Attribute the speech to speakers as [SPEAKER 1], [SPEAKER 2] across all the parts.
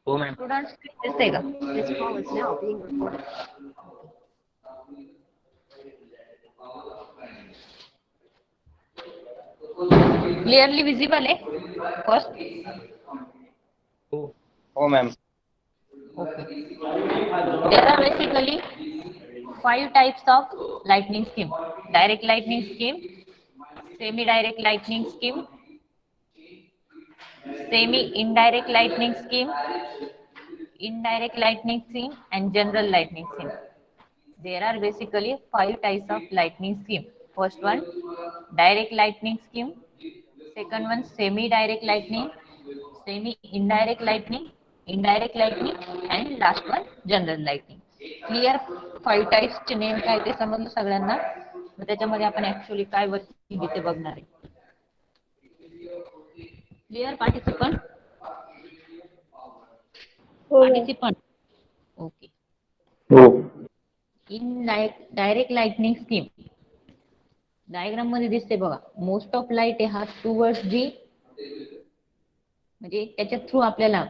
[SPEAKER 1] हो ma'am.
[SPEAKER 2] Students दिसतंय का?
[SPEAKER 3] This call is now being recorded.
[SPEAKER 2] Clearly visible आहे फर्स्ट?
[SPEAKER 1] हो ma'am.
[SPEAKER 2] Okay. There are basically 5 types of lightning scheme: direct lightning scheme, semi-direct lightning scheme, semi-indirect lightning scheme, indirect lightning scheme, and general lightning scheme. There are basically 5 types of lightning scheme. First one, direct lightning scheme. Second one, semi-direct lightning, semi-indirect lightning, indirect lightning, and last one, general lightning. Clear? 5 टाइप्सचे name काय ते समजलं सगळ्यांना? मग त्याच्यामध्ये आपण actually काय working ते बघणार आहे. Clear participant? Participant okay.
[SPEAKER 1] हो.
[SPEAKER 2] In direct lightning scheme diagram मध्ये दिसते बघा. मोस्ट ऑफ लाईट हा टुवर्ड्स जी, म्हणजे त्याच्या थ्रू आपल्याला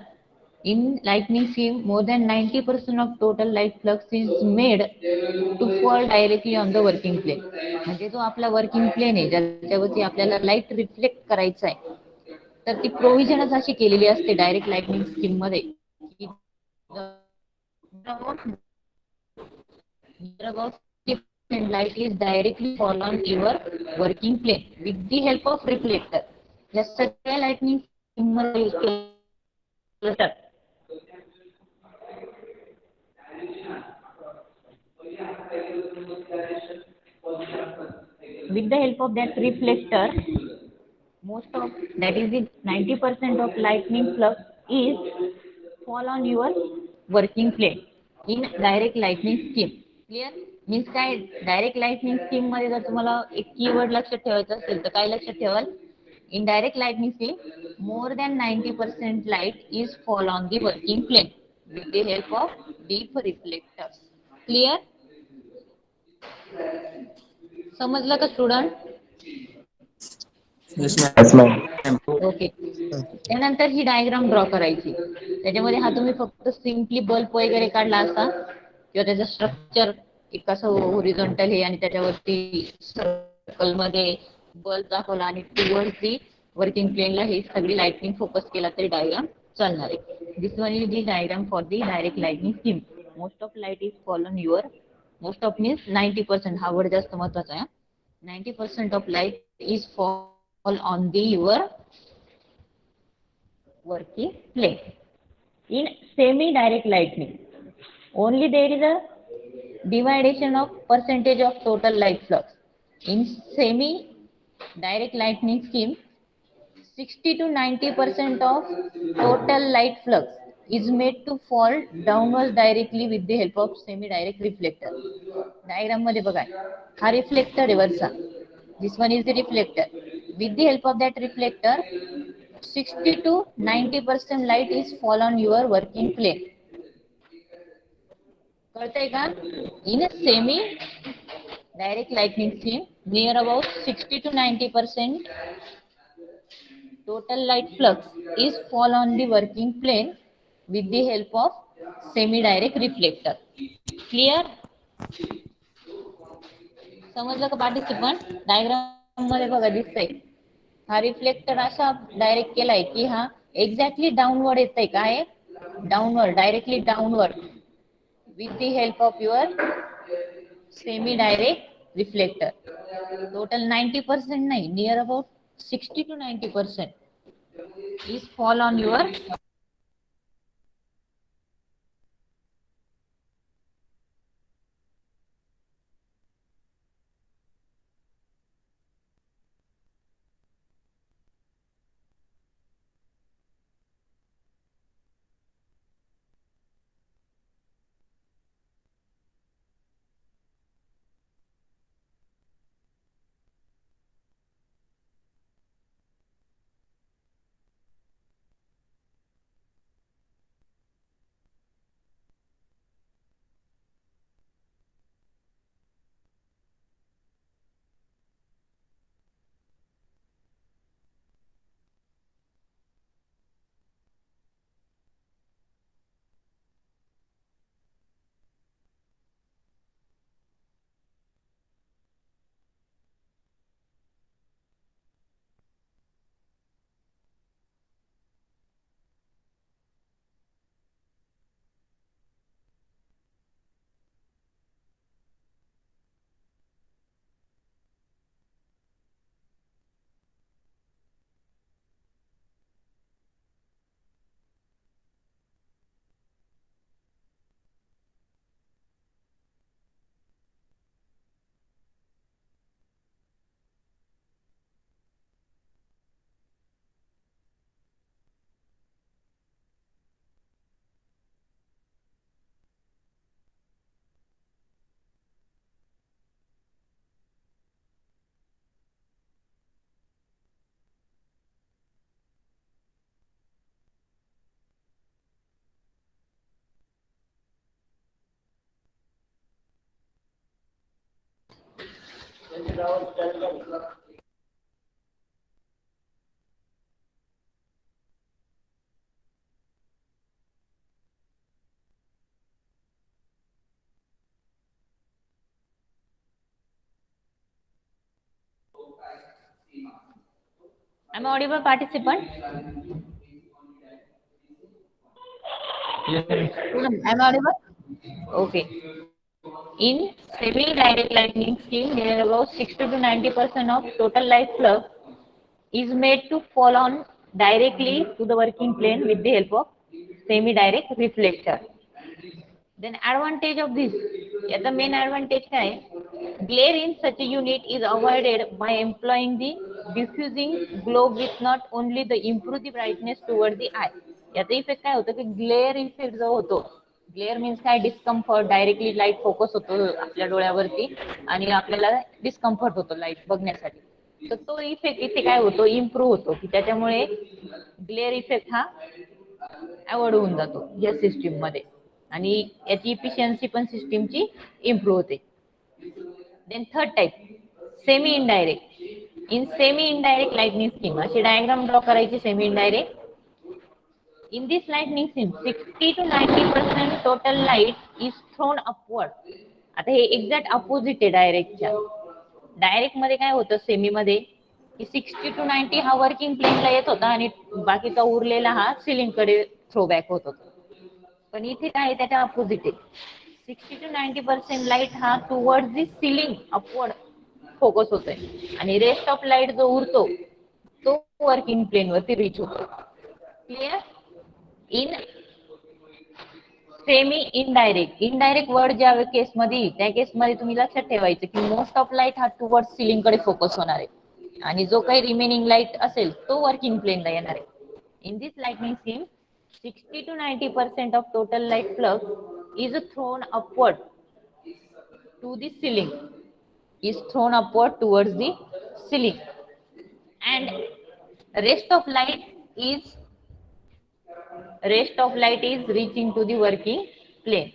[SPEAKER 2] in lightning scheme more than 90% of total light flux is made to fall directly on the working plane. म्हणजे जो आपला वर्किंग प्लेन आहे ज्याच्यावरती आपल्याला लाईट रिफ्लेक्ट करायचा आहे, तर ती प्रोव्हिजनच अशी केलेली असते डायरेक्ट लाइटनिंग स्कीम मध्ये की light is directly fall on your working plane with the help of reflector. या सगळ्या लाइटनिंग स्कीम मध्ये यूज केलं जातं. With the help of that reflector, most of that is the 90% of lightning flux is fall on your working plane in direct lightning scheme. Clear? Means काय, direct lightning scheme मध्ये जर तुम्हाला एक keyword लक्षात ठेवायचं असेल तर काय लक्षात ठेवाल? In direct lightning scheme more than 90% light is fall on the working plane with the help of deep reflectors. Clear? समजलं का स्टुडंट?
[SPEAKER 1] Yes ma'am.
[SPEAKER 2] ओके. त्यानंतर ही डायग्राम ड्रॉ करायची. त्याच्यामध्ये हा तुम्ही फक्त सिम्पली बल्ब वगैरे काढला असता किंवा त्याचं स्ट्रक्चर एक असं होरिझॉन्टल हे आणि त्याच्यावरती सर्कल मध्ये बल्ब दाखवला आणि टुवर्ड्स वर्किंग प्लेनला ही सगळी लाइटनिंग फोकस केला तरी डायग्राम चालणार आहे. This one is the diagram for the direct lightning scheme. Most of light is fall on your, most of means 90%, हा वर्ड जास्त महत्वाचा आहे. 90% of light is fall on the your working plane. In semi-direct lightning, only there is a division of percentage of total light flux. In semi-direct lightning scheme, 60 to 90% of total light flux is made to fall downwards directly with the help of semi-direct reflector. Diagram मध्ये बघा, हा reflector आहे वरचा. This one is the reflector. With the help of that reflector, 60 to 90% light is fall on your working plane. कळतंय का? In a semi direct lightning scheme, near about 60 to 90% total light flux is fall on the working plane with the help of semi direct reflector. Clear? समजलं का participant? Diagram मध्ये बघा दिसतंय, हा reflector असा direct केलाय की हा एक्झॅक्टली डाऊनवर्ड येतंय. काय? Downward, directly downward with the help of your semi direct reflector. Total 90% नाही, near about 60 to 90% is fall on your Am I audible, participant? Am I audible? Okay. In semi-direct lightning scheme, there about 60 to 90% of total light flux is made to fall on directly to the working plane with the help of semi-direct reflector. Then advantage of this, the main advantage is glare in such a unit is avoided by employing the diffusing globe with not only the improve the brightness toward the eye. याचा effect काय होतं की glare effect जो होतो, glare means काय, discomfort, directly light focus होतो आपल्या डोळ्यावरती आणि आपल्याला डिस्कम्फर्ट होतो लाईट बघण्यासाठी. तर तो इफेक्ट इथे काय होतो, इम्प्रूव्ह होतो की त्याच्यामुळे ग्लेअर इफेक्ट हा अवॉइड होऊन जातो या सिस्टीम मध्ये आणि याची इफिशियन्सी पण सिस्टीमची इम्प्रूव्ह होते. Then third type semi indirect. In semi indirect lightning scheme अशी डायग्राम ड्रॉ करायची semi indirect. In this lightning scheme 60 to 90% total light is thrown upward. आता हे एक्झॅक्ट अपोजिट आहे डायरेक्टच्या. डायरेक्ट मध्ये काय होतं सेमी मध्ये की 60 to 90 हा वर्किंग प्लेनला येत होता आणि बाकीचा उरलेला हा सिलिंग कडे थ्रोबॅक होत होता. पण इथे काय त्याच्या अपोजिट आहे, 60 to 90% लाईट हा towards the ceiling upward focus होतोय आणि रेस्ट ऑफ लाईट जो उरतो तो वर्किंग प्लेन वरती रीच होतो. Clear? In semi indirect, indirect word ज्या केसमध्ये त्या केसमध्ये तुम्ही लक्षात ठेवायचं की मोस्ट ऑफ लाईट हा टुवर्ड सिलिंग कडे फोकस होणार आहे आणि जो काही रिमेनिंग लाईट असेल तो वर्किंग प्लेनला येणार आहे. In this lightning scheme 60 to 90% of total light flux is thrown upward to the ceiling, is thrown upward towards the ceiling, and rest of light is reaching to the working plane.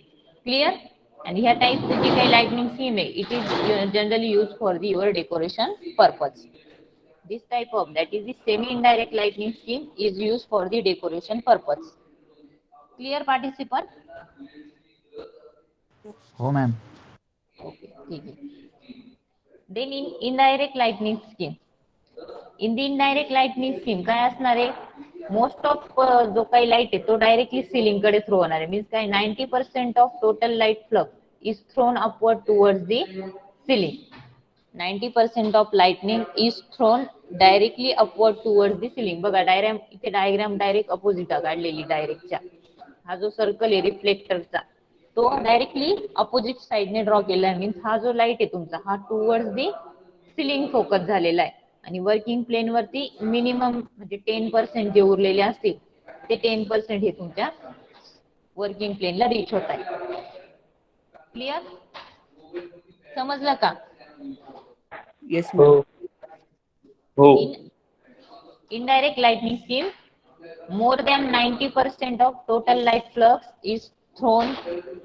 [SPEAKER 2] Clear? And here type जी काही lightning scheme आहे, it is generally used for the your decoration purpose. This type of, that is the semi indirect lightning scheme, is used for the decoration purpose. Clear, participant?
[SPEAKER 1] हो ma'am.
[SPEAKER 2] Okay, ठीक आहे. Then in indirect lightning scheme, in the indirect lightning scheme काय असणार आहे, most of जो काही light आहे तो डायरेक्टली सिलिंग कडे थ्रो होणार आहे. मीन्स काय 90% of total light flux is thrown upward towards the ceiling. 90% of lightning is throne directly upward towards the ceiling. बघा डायग्राम, इथे डायग्राम डायरेक्ट अपोजिट काढलेली डायरेक्टच्या. हा जो सर्कल आहे रिफ्लेक्टरचा तो डायरेक्टली अपोजिट साइडने ड्रॉ केला आहे. मीन्स हा जो लाईट आहे तुमचा हा टुवर्ड्स दी सिलिंग फोकस झालेला आहे आणि वर्किंग प्लेन वरती मिनिमम म्हणजे 10% जे उरलेले असतील ते 10% हे तुमच्या वर्किंग प्लेनला रीच होत आहे. क्लिअर? समजलं का?
[SPEAKER 4] Yes,
[SPEAKER 1] हो
[SPEAKER 4] ma'am.
[SPEAKER 1] हो.
[SPEAKER 2] In indirect lightning scheme, more than 90% of total light flux is thrown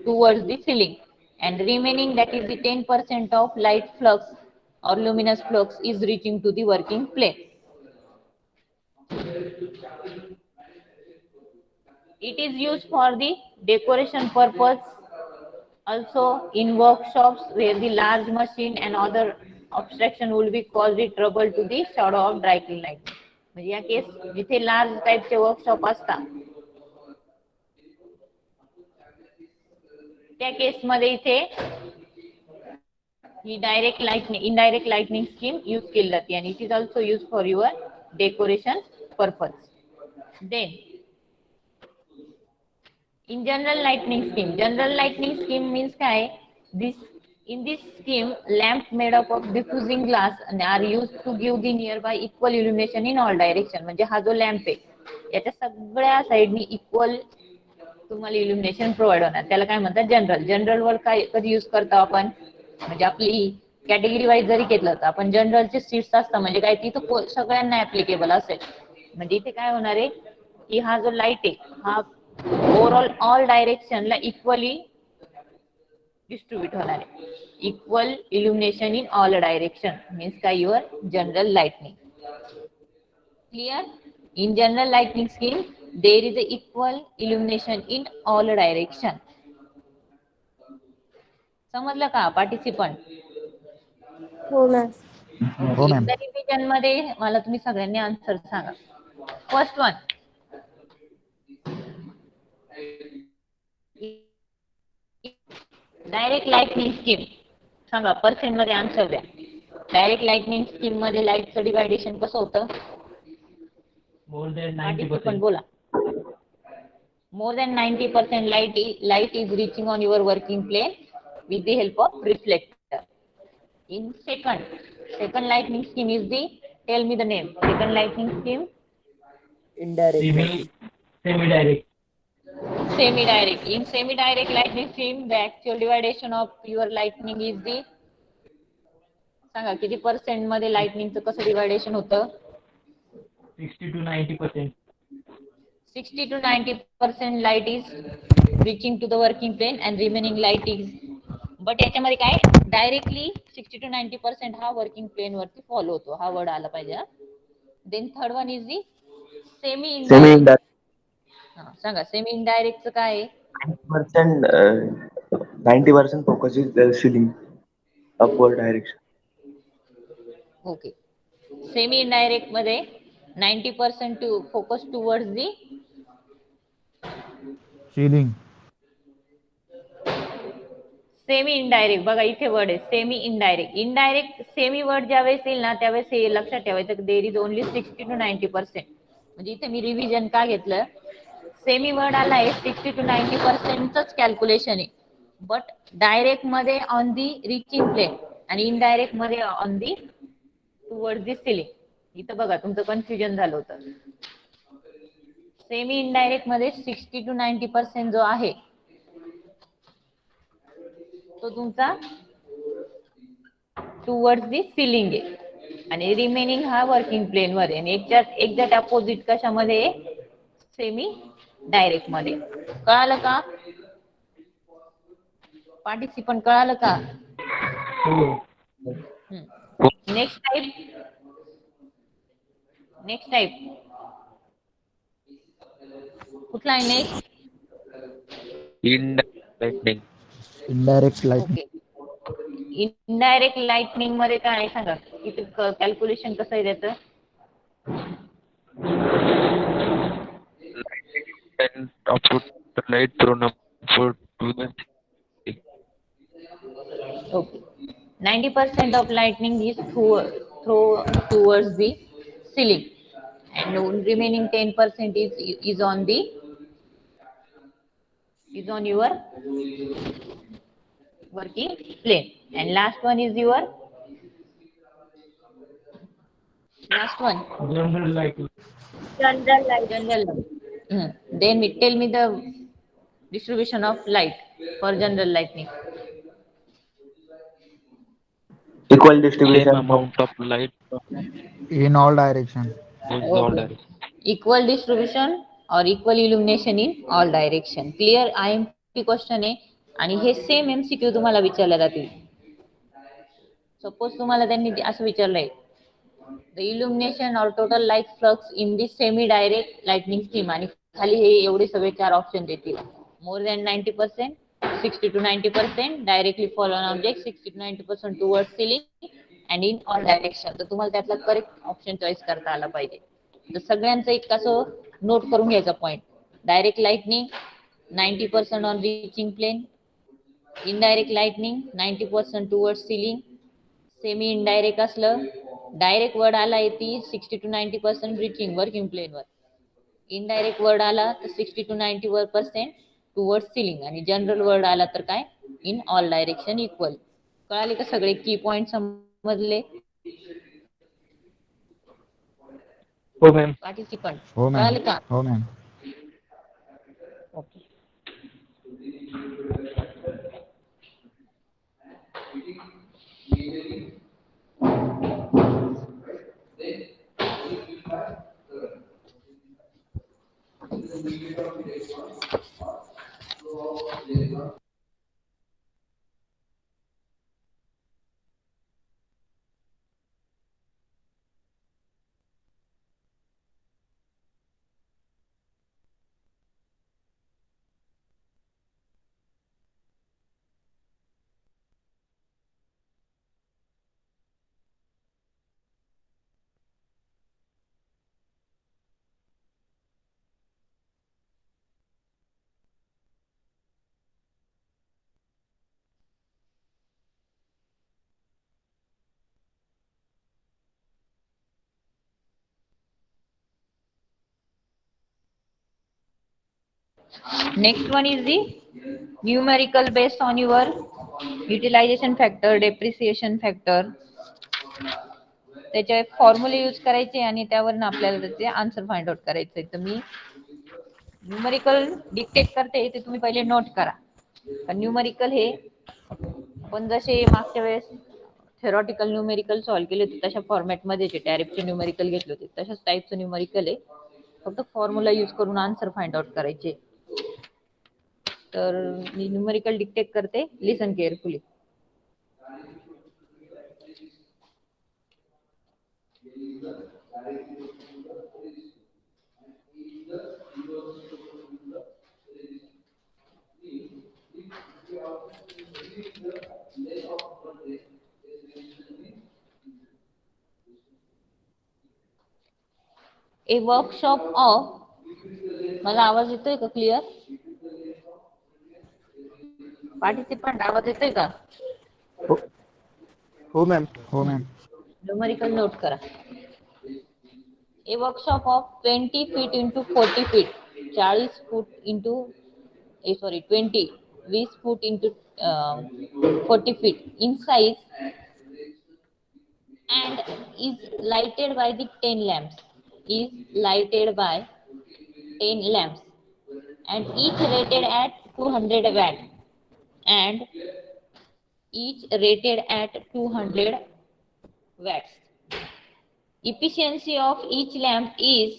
[SPEAKER 2] towards the ceiling, and remaining, that is the 10% of light flux or luminous flux, is reaching to the working plane. It is used for the decoration purpose, also in workshops where the large machine and other obstruction will be cause the trouble to the shadow of directing light. म्हणजे या केस जिथे large टाइपचे workshop असतात त्या केसमध्ये इथे ही direct lightning, indirect lightning scheme use केली जाते आणि it is also use for your decoration purpose. Then in general lightning scheme means काय, in this scheme lamp made up of diffusing glass are used to give the nearby equal illumination in all direction. म्हणजे हा जो lamp आहे याच्या सगळ्या साइडनी equal तुम्हाला इल्युमिनेशन provide होणार. त्याला काय म्हणतात, जनरल वर काय कधी यूज करतो आपण, म्हणजे आपली कॅटेगरी वाईज जरी घेतलं तर आपण जनरलचे सीट्स असतात म्हणजे काय तिथं सगळ्यांना ऍप्लिकेबल असेल. म्हणजे इथे काय होणार आहे की हा जो लाईट आहे हा ओव्हरऑल ऑल डायरेक्शनला इक्वली डिस्ट्रीब्यूट होणार आहे. Equal illumination in all direction means काय your general lightning. Clear? In general lightning scheme there is equal illumination in all direction. समजलं का पार्टिसिपंट?
[SPEAKER 3] हो मॅम.
[SPEAKER 1] हो मॅम.
[SPEAKER 2] एकदा रिव्हिजन मध्ये मला तुम्ही सगळ्यांनी आन्सर सांगा. First one, direct lightning scheme सांगा, पर्सेंट मध्ये आन्सर द्या. डायरेक्ट लाइटनिंग स्कीम मध्ये लाईटचं डिवायडेशन कसं होतं?
[SPEAKER 1] More than
[SPEAKER 2] पार्टिसिपंट बोला. More than 90% light is reaching on your working plane with the help of reflector. In second lightning scheme is the, tell me the name, second lightning scheme.
[SPEAKER 4] Indirect.
[SPEAKER 1] Semi-direct.
[SPEAKER 2] Semi-direct. In semi-direct lightning scheme, the actual dividation of your lightning is the, सांगा किती percent मध्ये लाइटनिंगचं कसं deviation होतं?
[SPEAKER 1] 60 to 90%.
[SPEAKER 2] 60 to 90% light is reaching to the working plane and remaining light is, but याच्यामध्ये काय directly 60 to 90% हा working plain वरती follow होतो, हा वर्ड आला पाहिजे. Then third one is the semi indirect. सांगा सेमी इनडायरेक्टचं काय आहे?
[SPEAKER 5] 90% focus is the ceiling, upward direction.
[SPEAKER 2] Okay. Semi indirect मध्ये 90% to focus towards the
[SPEAKER 1] Ceiling.
[SPEAKER 2] Semi indirect. बघा इथे वर्ड आहे semi indirect. Indirect semi word ज्यावेळेस येईल ना त्यावेळेस हे लक्षात ठेवायचं, देर इज ओनली 60 to 90%. म्हणजे इथे मी रिव्हिजन का घेतलं, सेमी वर्ड आला आहे 60 to 90%च कॅल्क्युलेशन आहे, बट डायरेक्ट मध्ये ऑन दी रिचिंग प्लेन आणि इनडायरेक्ट मध्ये on the towards the ceiling. इथं बघा तुमचं कन्फ्युजन झालं होतं. सेमी इनडायरेक्ट मध्ये 60 to 90% जो आहे तो तुमचा टुवर्ड्स दी सिलिंग आहे आणि रिमेनिंग हा वर्किंग प्लेन वर आहे. आणि एक्झॅक्ट अपोजिट कशामध्ये? सेमी डायरेक्ट मध्ये. कळालं का पार्टिसिपंट? कळालं का? नेक्स्ट टाईप कुठला आहे next?
[SPEAKER 6] Lightning.
[SPEAKER 1] Indirect lightning.
[SPEAKER 2] Okay. Indirect lightning मध्ये काय आहे सांगा, इथे कॅल्क्युलेशन कसं आहे त्याचं?
[SPEAKER 6] And output the light thrown upward to the
[SPEAKER 2] Okay. 90% of lightning is throw towards the ceiling, and remaining 10% is on the your working plane, and last one is your last one
[SPEAKER 1] General lighting.
[SPEAKER 2] general light. Then tell me the distribution of light for general lightning.
[SPEAKER 5] Equal
[SPEAKER 6] same
[SPEAKER 5] distribution
[SPEAKER 6] amount of light
[SPEAKER 1] In all direction.
[SPEAKER 6] moves all
[SPEAKER 2] Okay.
[SPEAKER 6] directions.
[SPEAKER 2] Equal distribution or equal illumination in all direction. Clear? IMP question आहे आणि हे same MCQ तुम्हाला विचारले जातील. Suppose तुम्हाला त्यांनी असं विचारलंय, the इल्युमिनेशन और total light flux in the semi direct lightning scheme, आणि खाली हे एवढे सगळे 4 ऑप्शन देतील. मोर than 90%, 60 to 90%, directly follow on object, 60 to 90% towards ceiling and in all direction. तर तुम्हाला त्यातला करेक्ट ऑप्शन चॉईस करता आला पाहिजे. तर सगळ्यांचं एक असं नोट करून घ्यायचा point. Direct lightning 90% on reaching plane, indirect lightning 90% towards ceiling, semi indirect असलं डायरेक्ट वर्ड आला आहे ती 60 to 90% रिचिंग वर्किंग प्लेन वर, इनडायरेक्ट वर्ड आला तर 60 to 90% टुवर्ड्स सिलिंग, आणि जनरल वर्ड आला तर काय इन ऑल डायरेक्शन इक्वल. कळाले का सगळे की पॉइंट समजले
[SPEAKER 6] Oh, ma'am.
[SPEAKER 2] पार्टिसिपंट?
[SPEAKER 1] हो
[SPEAKER 2] कळाले
[SPEAKER 1] मॅम.
[SPEAKER 2] का?
[SPEAKER 1] हो ma'am.
[SPEAKER 2] Okay. Next one is the numerical based on your utilization factor, depreciation factor. त्याचे फॉर्म्युले यूज करायचे आणि त्यावरून आपल्याला त्याचे आन्सर फाइंड आउट करायचे. तर मी न्यूमरिकल डिक्टेट करते, ते तुम्ही पहिले नोट करा. न्यूमरिकल हे आपण जसे मागच्या वेळेस थेरॉटिकल न्यूमेरिकल सॉल्व्ह केले होते तशा फॉर्मॅटमध्ये जे टॅरिफचे न्यूमेरिकल घेतले होते तशाच टाईपचं न्यूमेरिकल आहे. फक्त फॉर्म्युला यूज करून आन्सर फाइंड आउट करायचे. तर मी न्यूमेरिकल डिक्टेट करते, लिसन केअरफुली. ए वर्कशॉप ऑफ, मला आवाज येतोय का क्लिअर? पार्टिसिपंट आवाज येतोय का?
[SPEAKER 5] हो मॅम.
[SPEAKER 1] हो मॅम.
[SPEAKER 2] न्यूमेरिकल नोट करा. A workshop of 20 feet into 40 feet, 40 foot into 20 foot into 40 feet in size and is lighted by the 10 lamps, is lighted by 10 lamps and each rated at 200 watt and each rated at 200 watts. Efficiency of each lamp is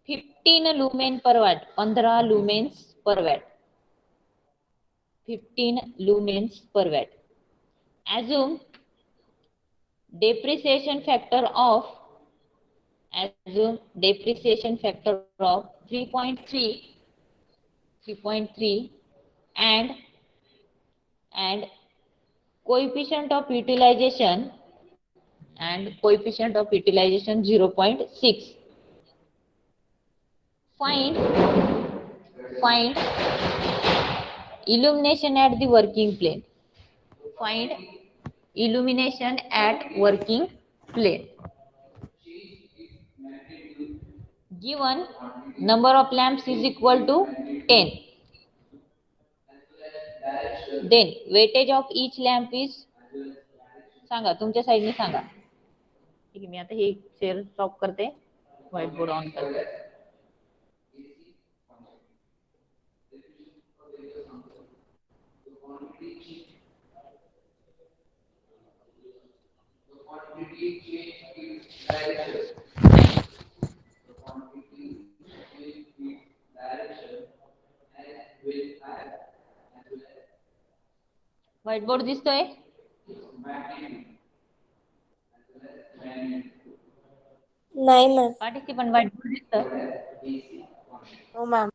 [SPEAKER 2] 15 lumen per watt, 15 lumens per watt, 15 lumens per watt. Assume depreciation factor of 3.3 and coefficient of utilization 0.6. Find illumination at the working plane. Find illumination at working plane. Given number of lamps is equal to 10. Then weightage of each lamp is, सांगा तुमच्या साइडने सांगा. ठीक आहे, मी आता हे share stop करते, white board on करते. White board दिसतोय?
[SPEAKER 3] नाही मॅम.
[SPEAKER 2] पार्टिसिपंट व्हाईट बोर्ड दिसतं?
[SPEAKER 3] हो मॅम.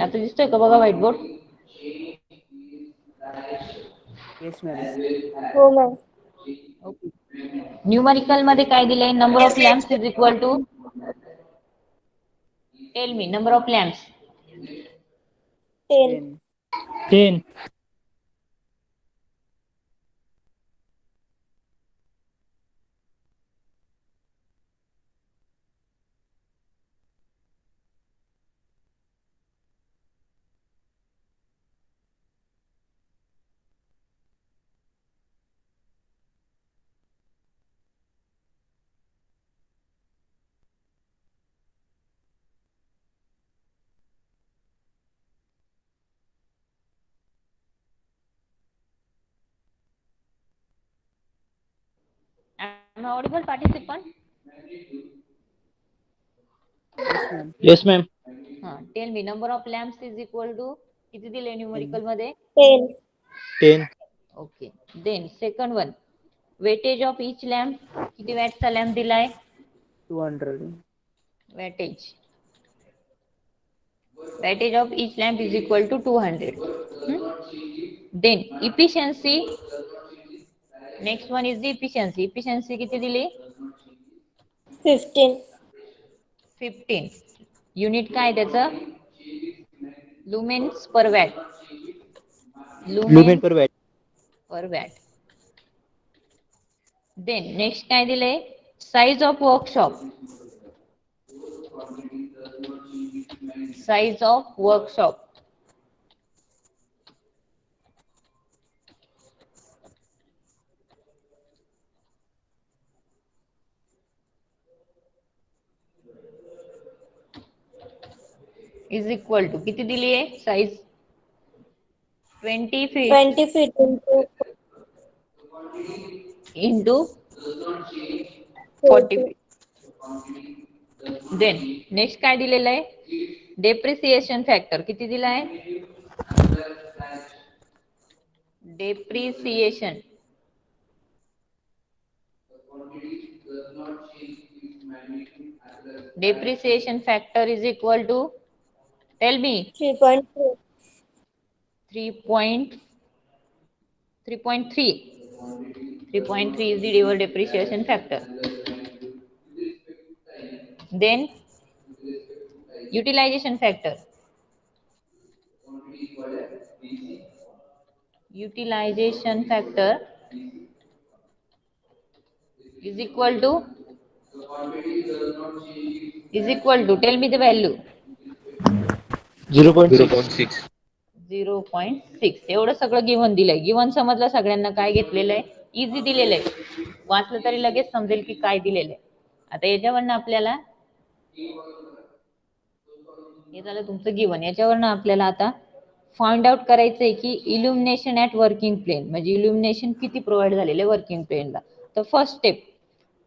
[SPEAKER 2] आता दिसतोय का बघा व्हाईट बोर्ड?
[SPEAKER 4] Yes ma'am.
[SPEAKER 3] हो मॅम.
[SPEAKER 2] न्यूमरिकल मध्ये काय दिलंय? Number of lamps is equal to, tell me number of lamps.
[SPEAKER 3] 10.
[SPEAKER 7] 10.
[SPEAKER 2] Am I audible, participant?
[SPEAKER 4] Yes ma'am.
[SPEAKER 7] Yes, ma'am.
[SPEAKER 2] Tell me number of lamps is equal to, किती दिले numerical मध्ये?
[SPEAKER 3] 10.
[SPEAKER 7] 10.
[SPEAKER 2] Okay. Then second one, wattage of each lamp, किती वॅटचा lamp दिलाय?
[SPEAKER 4] 200.
[SPEAKER 2] Wattage of each lamp is equal to 200. Then efficiency, next one is the efficiency. Efficiency किती दिली?
[SPEAKER 3] 15.
[SPEAKER 2] 15. Unit काय त्याचं? Lumens per watt.
[SPEAKER 7] Lumen per watt.
[SPEAKER 2] Per watt. Then next काय दिलंय, size of workshop. Size of workshop is equal to किती दिली आहे size, 20 feet
[SPEAKER 3] 20 feet into
[SPEAKER 2] into 40
[SPEAKER 3] 40.
[SPEAKER 2] feet. Then next काय दिलेलं आहे, डेप्रिसिएशन फॅक्टर किती दिला आहे, depreciation factor is equal to, tell me,
[SPEAKER 3] 3.3.
[SPEAKER 2] 3.3 is the depreciation factor. Then utilization factor is equal to tell me the value,
[SPEAKER 7] 0.6.
[SPEAKER 6] 0.6.
[SPEAKER 2] 0.6. एवढं सगळं given दिलंय. Given समजलं सगळ्यांना काय घेतलेलं आहे, इझी दिलेलं आहे, वाचलं तरी लगेच समजेल की काय दिलेलं आहे. आता याच्यावरनं आपल्याला, हे झालं तुमचं गिव्हन. याच्यावरनं आपल्याला आता फाइंड आउट करायचंय की इल्युमिनेशन ऍट वर्किंग प्लेन, म्हणजे इल्युमिनेशन किती प्रोव्हाइड झालेलं आहे वर्किंग प्लेनला. तर first step,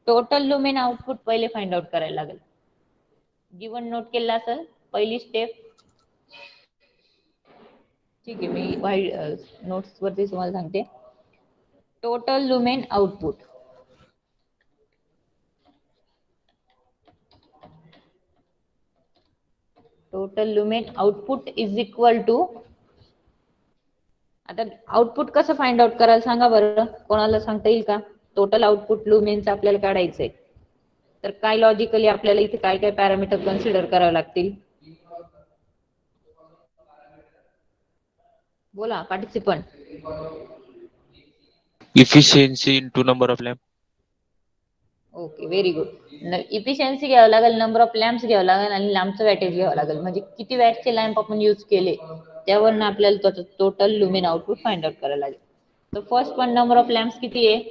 [SPEAKER 2] total lumen output पहिले फाइंड आउट करायला लागेल. गिव्हन नोट केला असेल, पहिली स्टेप. ठीक आहे, मी नोट्स वरती तुम्हाला सांगते. Total lumen output, is equal to, आता आउटपुट कसं फाइंड आउट करायला सांगा बरं, कोणाला सांगता येईल का. टोटल आउटपुट लुमेनचं आपल्याला काढायचंय, तर काय लॉजिकली आपल्याला इथे काय काय पॅरामीटर कन्सिडर करावे लागतील, बोला participant.
[SPEAKER 6] Efficiency into number of lamp.
[SPEAKER 2] Okay, very good. Efficiency घ्यावं लागेल, नंबर ऑफ लॅम्प्स घ्यावं लागेल आणि लॅम्पचं वॅटेज घ्यावं लागेल, म्हणजे किती वॅटचे लॅम्प आपण यूज केले त्यावरनं आपल्याला त्याचं total lumen output find out करायला लागेल. तर first one, number of lamps किती आहे,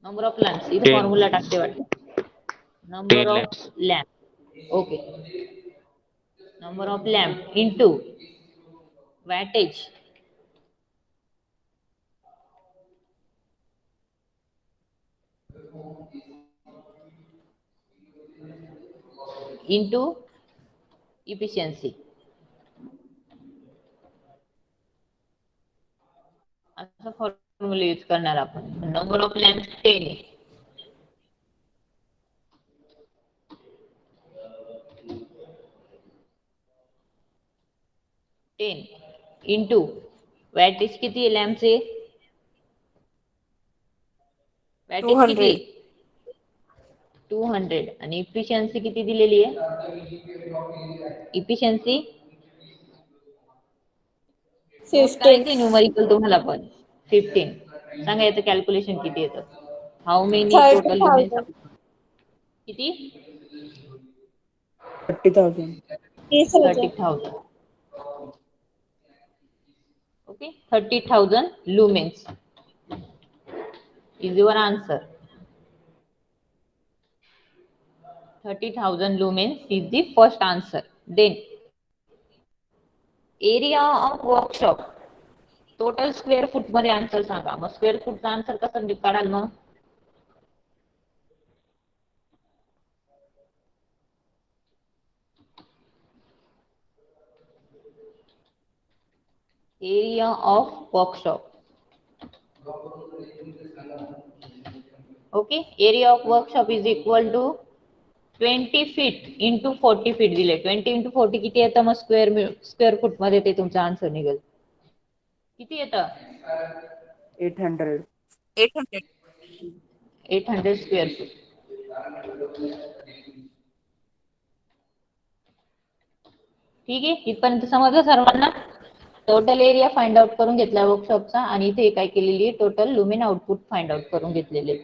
[SPEAKER 2] नंबर ऑफ लॅम्प्स इथे
[SPEAKER 6] 10.
[SPEAKER 2] फॉर्म्युला टाकते वाटतं, number
[SPEAKER 6] 10
[SPEAKER 2] of
[SPEAKER 6] lamps.
[SPEAKER 2] Lamp. Okay, number of lamp into weightage into efficiency. असा फॉर्म्युला यूज करणार आपण. नंबर ऑफ लॅम्प 10 आहे, इंटू वॅटेज किती आहे लॅम्पचे, वॅटेज
[SPEAKER 3] 200.
[SPEAKER 2] किती, 200. आणि इफिशियन्सी किती दिलेली आहे, इफिशियन्सी
[SPEAKER 3] 15.
[SPEAKER 2] करायचं न्यूमरिकल तुम्हाला पण, 15. सांगा याचं कॅल्क्युलेशन किती येतं, हाऊ मेनी टोटल लुमेन्स,
[SPEAKER 3] 30,000.
[SPEAKER 2] किती,
[SPEAKER 4] 30,000.
[SPEAKER 3] 30,000.
[SPEAKER 2] 30,000. Okay, 30,000 lumens is your answer. 30,000 lumens is the first answer. Then area of workshop, total square foot मध्ये आन्सर सांगा. मग स्क्वेअर फूटचा आन्सर कसं काढाल मग, area of workshop. Okay, area of workshop is equal to 20 feet into 40 feet दिले. 20 into 40 किती येतं मग स्क्वेअर फूट मध्ये, ते तुमचा आन्सर निघेल. किती येतं,
[SPEAKER 4] 800.
[SPEAKER 2] 800 स्क्वेअर फूट. ठीक आहे, इथपर्यंत समजलं सर्वांना. टोटल एरिया फाइंड आउट करून घेतला वर्कशॉपचा आणि इथे काय केलेली आहे total lumen output find out करून घेतलेले.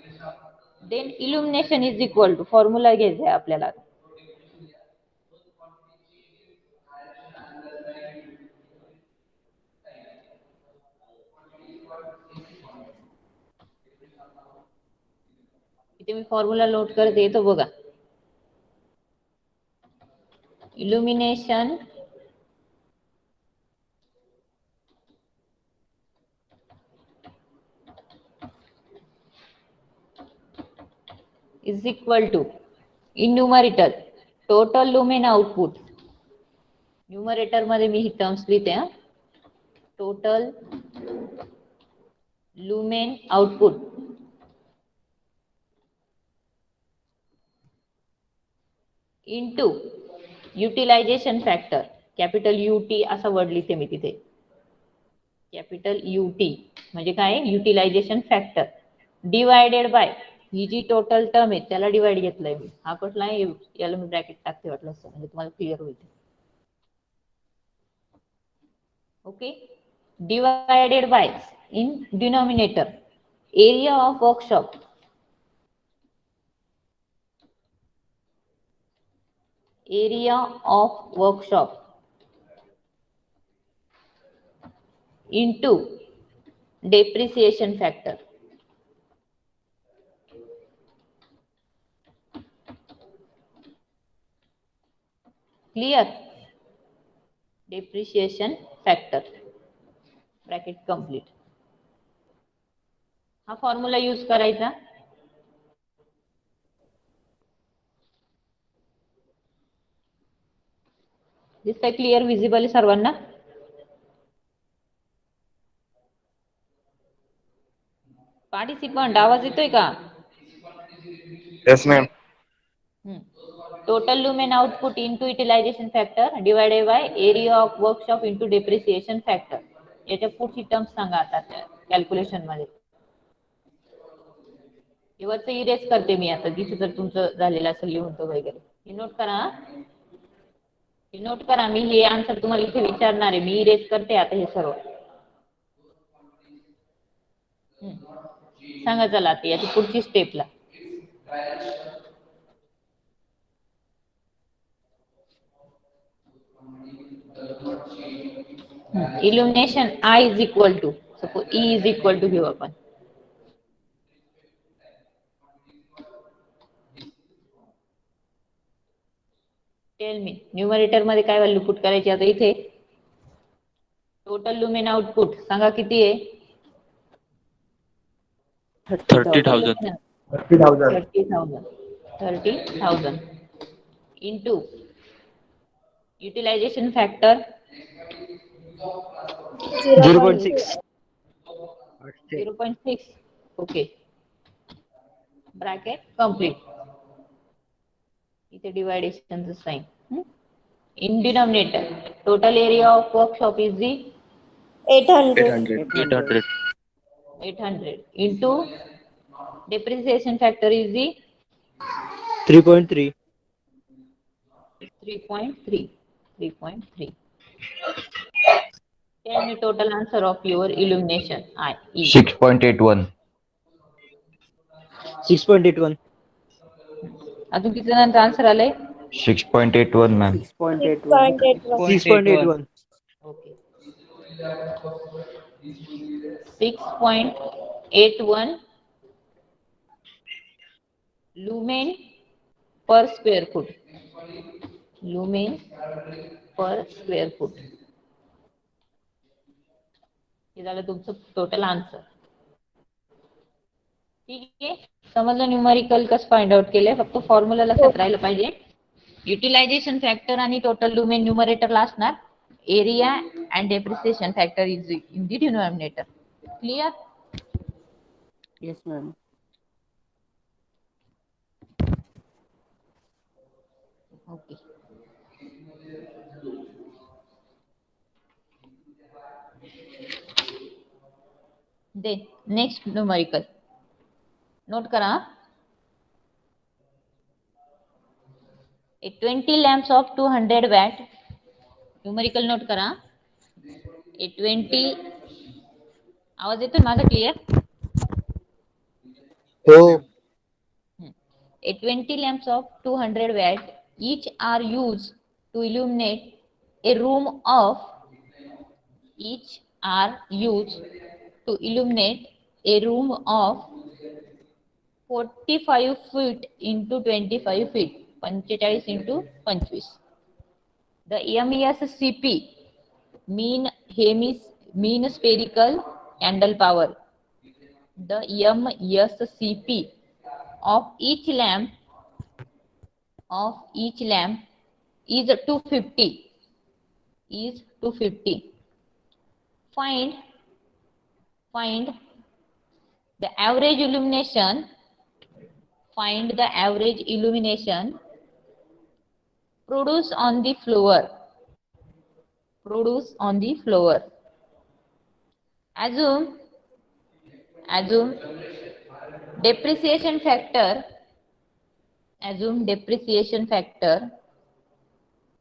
[SPEAKER 2] Then illumination is equal to formula घ्यायचा आहे आपल्याला. इथे मी फॉर्म्युला नोट करते तो बघा. Illumination is equal to in numerator total lumen output. Numerator मध्ये मी ही टर्म्स लिहिते. Total lumen output into utilisation factor capital UT असा वर्ड लिहिते मी तिथे. कॅपिटल UT म्हणजे काय युटिलायझेशन फॅक्टर डिवायडेड बाय ही जी टोटल टर्म आहे त्याला डिवाइड घेतलाय मी. हा कुठला आहे याला मी ब्रॅकेट टाकते वाटलं असं म्हणजे तुम्हाला क्लिअर होईल. Okay divided by in denominator area of workshop into depreciation factor. Clear? Depreciation factor. Bracket complete. हा फॉर्म्युला यूज करायचा. दिसतंय क्लिअर विजिबल सर्वांना? पार्टिसिपंट आवाज येतोय का?
[SPEAKER 6] Yes, ma'am.
[SPEAKER 2] Total lumen output into utilisation factor divided by area of workshop into depreciation factor. याच्या पुढची terms सांगा आता कॅल्क्युलेशन मध्ये. शेवटचं इरेज करते मी आता जिथे जर तुमचं झालेलं असेल लिहून तो वगैरे. हे नोट करा. हे नोट करा. मी हे आन्सर तुम्हाला इथे विचारणार आहे. मी इरेज करते आता हे सर्व. सांगा चला आता याची पुढची स्टेपला. Illumination I is equal to suppose E is equal to घेऊ आपण. टेल मी न्यूमरेटर मध्ये काय व्हॅल्यू पुट करायची आता इथे. टोटल लुमेन आउटपुट सांगा किती आहे.
[SPEAKER 6] 30,000.
[SPEAKER 2] 30,000 into utilization factor
[SPEAKER 3] 0.6.
[SPEAKER 2] 0.6. Okay bracket complete. इथे डिवायडेशनचं sign. In denominator total area of workshop is the
[SPEAKER 3] 800.
[SPEAKER 2] 800 into depreciation factor is the
[SPEAKER 7] 3.3.
[SPEAKER 2] 3.3. Tell me total answer of your illumination I E.
[SPEAKER 8] 6.81.
[SPEAKER 7] 6.81.
[SPEAKER 2] अजून किती जणांचा answer आलाय.
[SPEAKER 8] 6.81 ma'am.
[SPEAKER 4] 6.81.
[SPEAKER 7] 6.81.
[SPEAKER 2] Okay 6.81 lumen per square foot. Lumen per square foot. हे झालं तुमचं total answer. ठीक आहे समजलं न्यूमरिकल कसं फाइंड आउट केलंय. फक्त फॉर्म्युला लक्षात राहिलं पाहिजे. युटिलायझेशन फॅक्टर आणि टोटल लुमेन न्यूमरेटरला असणार. Area and depreciation factor is in the denominator. Clear?
[SPEAKER 4] Yes, ma'am.
[SPEAKER 2] Okay they next numerical note करा. A 20 lamps of 200 watt numerical note करा. A20 आवाज येतोय माझा क्लिअर?
[SPEAKER 7] हो.
[SPEAKER 2] A20 lamps of 200 watt each are used to illuminate a room of each are used to illuminate a room of 45 feet into 25 feet 45 into 25. The MESCP mean spherical candle power. The MESCP of each lamp is 250 find the average illumination produced on the floor. Assume depreciation factor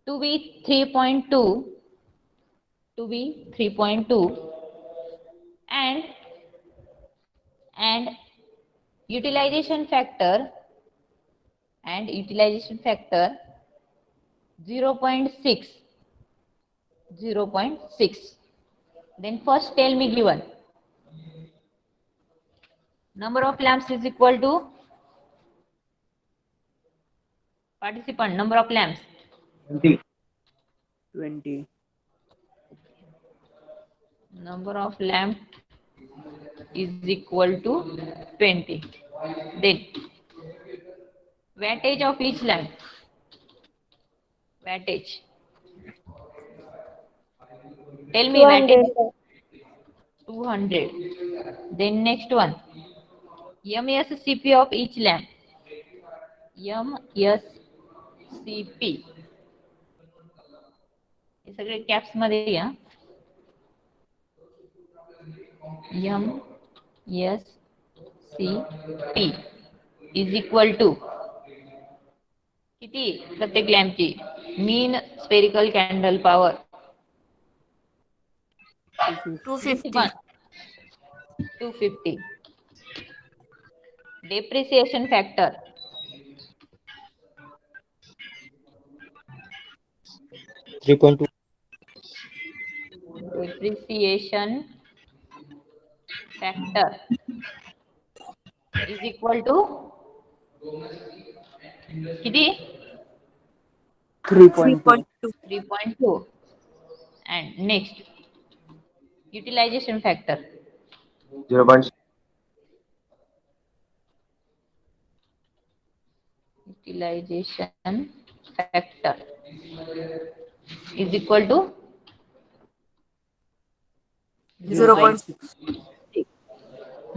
[SPEAKER 2] to be 3.2 and utilization factor 0.6. Then first tell me given number of lamps is equal to participant number of lamps
[SPEAKER 4] 20.
[SPEAKER 2] number of lamp is equal to 20. Then wattage of each lamp tell me
[SPEAKER 3] 200.
[SPEAKER 2] wattage
[SPEAKER 3] Sir.
[SPEAKER 2] 200. Then next one MESCP of each lamp MESCP हे सगळे caps मध्ये या MESCP is equal to किती प्रत्येक लॅम्पची मीन spherical candle power
[SPEAKER 4] 250.
[SPEAKER 2] 250 depreciation factor
[SPEAKER 7] 3.2.
[SPEAKER 2] depreciation factor is equal to किती
[SPEAKER 4] 3.2.
[SPEAKER 2] 3.2 and next utilization factor
[SPEAKER 5] 0.6.
[SPEAKER 2] utilization factor is equal to
[SPEAKER 4] 0.6.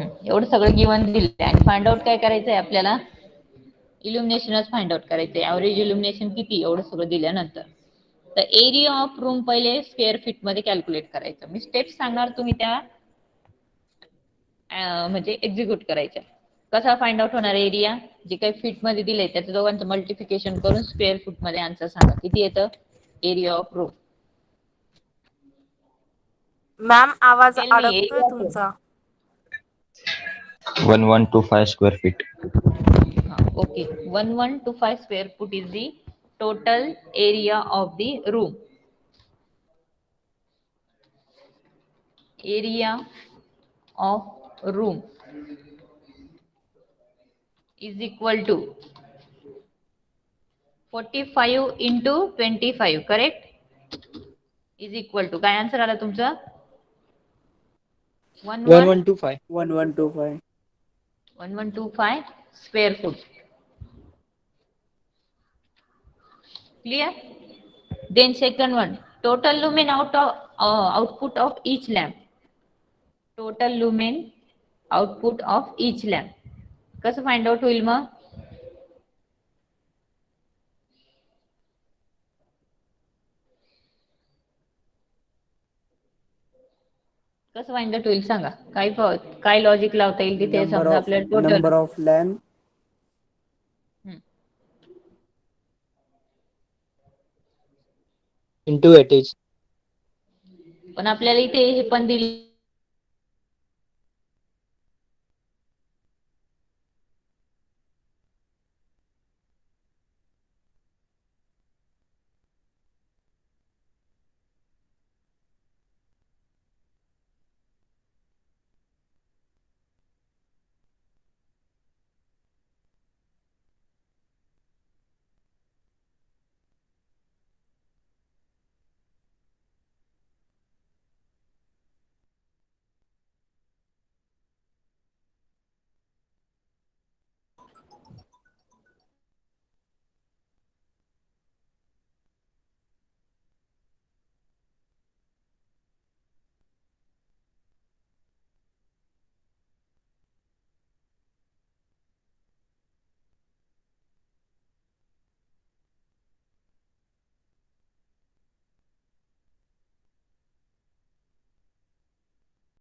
[SPEAKER 2] एवढं सगळं given दिलं आणि फाइंड आउट काय करायचंय आपल्याला इल्युमिनेशनच फाइंड आउट करायचंय ऍव्हरेज इल्युमिनेशन किती एवढं सगळं दिल्यानंतर तर एरिया ऑफ रूम पहिले स्क्वेअर फीट मध्ये कॅल्क्युलेट करायचं मी स्टेप्स सांगणार तुम्ही त्या म्हणजे एक्झिक्यूट करायच्या कसा फाइंड आउट होणार एरिया जे काही फीट मध्ये दिलंय त्याचं दोघांचं मल्टिप्लिकेशन करून स्क्वेअर फूट मध्ये आन्सर सांगा किती येतं एरिया ऑफ रूम
[SPEAKER 3] मॅम आवाज
[SPEAKER 2] Tell me
[SPEAKER 3] अडकतोय
[SPEAKER 2] area of room.
[SPEAKER 3] तुमचा
[SPEAKER 8] 1125 square feet.
[SPEAKER 2] Okay, 1125 square foot is the total area of the room. Area of room is equal to 45 into 25, correct? Is equal to काय answer आला तुमचा
[SPEAKER 7] 1125.
[SPEAKER 4] 1125.
[SPEAKER 2] 1125 square foot. Clear? Then second one, total lumen output of each lamp. Total lumen output of each lamp. कसं find out होईल मग कसं find out होईल सांगा काय लॉजिक लावता येईल तिथे समजा आपल्याला total
[SPEAKER 4] Number of lamp
[SPEAKER 7] Into wattage.
[SPEAKER 2] पण आपल्याला इथे हे पण दिले